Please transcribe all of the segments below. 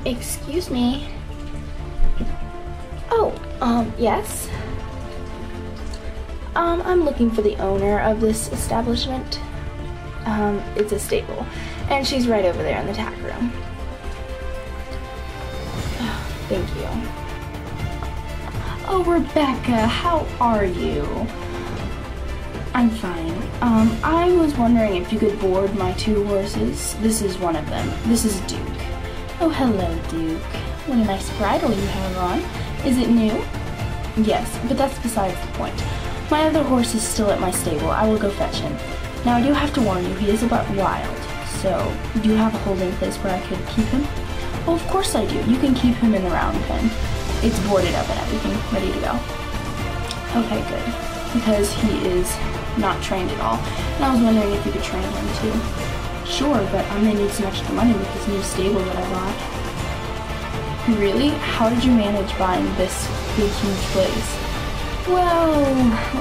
Excuse me. Oh, yes? I'm looking for the owner of this establishment. It's a stable, and she's right over there in the tack room. Thank you. Oh, Rebecca, how are you? I'm fine. I was wondering if you could board my 2 horses. This is one of them. This is Duke. Oh, hello, Duke. What a nice bridle you have on. Is it new? Yes, but that's besides the point. My other horse is still at my stable. I will go fetch him. Now, I do have to warn you, he is a bit wild. So, do you have a holding place where I could keep him? Oh, of course I do. You can keep him in the round pen. It's boarded up and everything, ready to go. Okay, good. Because he is not trained at all. And I was wondering if you could train him too. Sure, but I'm gonna need some extra money with this new stable that I bought. Really? How did you manage buying this big, huge place? Well,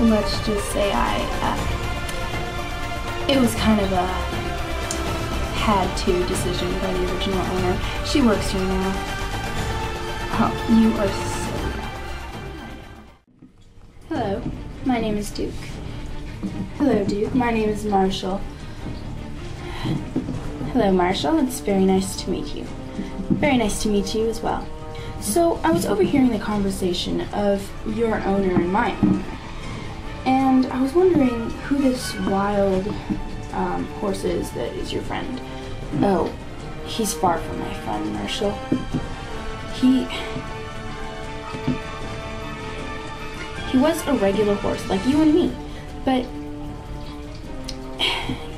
let's just say it was kind of a had-to decision by the original owner. She works here now. Oh, you are so... Hello, my name is Duke. Hello, Duke. My name is Marshall. Hello, Marshall. It's very nice to meet you. Very nice to meet you as well. So, I was overhearing the conversation of your owner and my owner. And I was wondering who this wild horse is that is your friend. Oh, he's far from my friend, Marshall. He was a regular horse, like you and me, but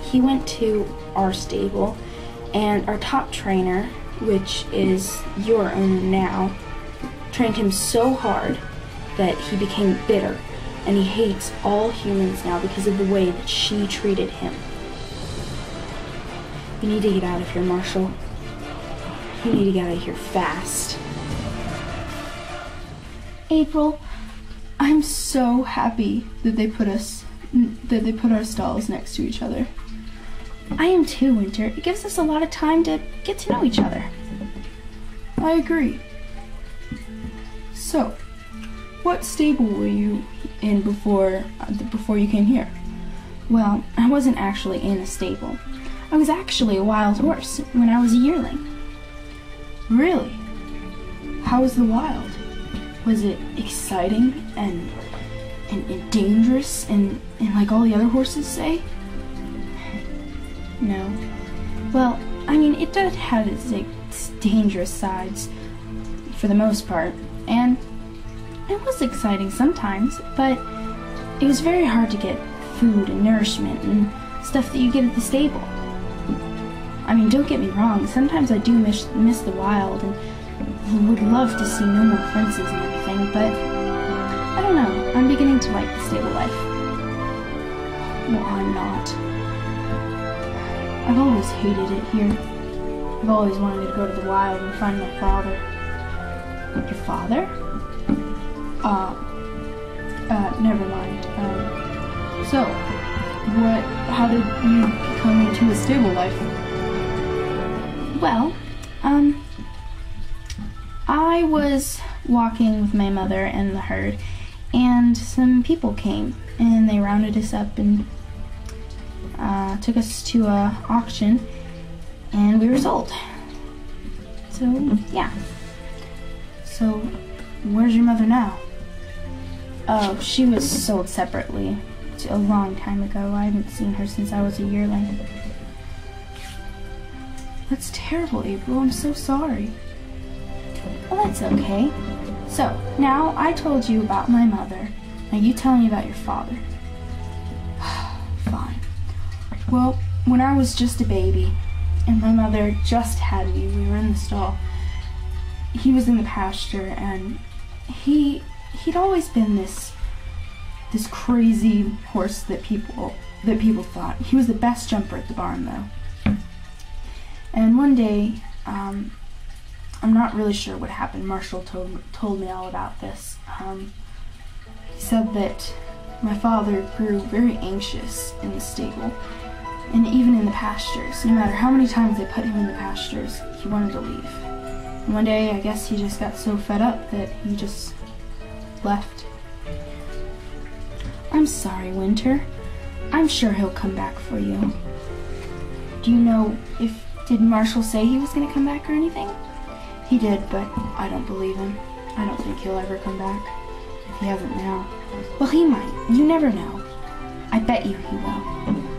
he went to our stable, and our top trainer, which is your owner now, trained him so hard that he became bitter, and he hates all humans now because of the way that she treated him. You need to get out of here, Marshall. You need to get out of here fast. April, I'm so happy that they put our stalls next to each other. I am too, Winter. It gives us a lot of time to get to know each other. I agree. So, what stable were you in before you came here? Well, I wasn't actually in a stable. I was actually a wild horse when I was a yearling. Really? How was the wild? Was it exciting and dangerous and like all the other horses say? No. Well, I mean, it did have its dangerous sides for the most part, and it was exciting sometimes, but it was very hard to get food and nourishment and stuff that you get at the stable. I mean, don't get me wrong, sometimes I do miss the wild and would love to see no more fences and everything, but I don't know, I'm beginning to like the stable life. Well, I'm not. I've always hated it here. I've always wanted to go to the wild and find my father. Your father? Never mind. So, how did you come into a stable life? Well, I was walking with my mother and the herd, and some people came, and they rounded us up and took us to a auction, and we were sold. So, yeah. So, where's your mother now? Oh, she was sold separately a long time ago. I haven't seen her since I was a yearling. That's terrible, April. I'm so sorry. Well, that's okay. So, now I told you about my mother. Now you tell me about your father. Fine. Well, when I was just a baby, and my mother just had me, we were in the stall, he was in the pasture, and he'd always been this crazy horse that people thought. He was the best jumper at the barn, though. And one day, I'm not really sure what happened. Marshall told me all about this. He said that my father grew very anxious in the stable, and even in the pastures. No matter how many times they put him in the pastures, he wanted to leave. One day, I guess he just got so fed up that he just left. I'm sorry, Winter. I'm sure he'll come back for you. Do you know did Marshall say he was gonna come back or anything? He did, but I don't believe him. I don't think he'll ever come back. If he hasn't now. Well, he might. You never know. I bet you he will.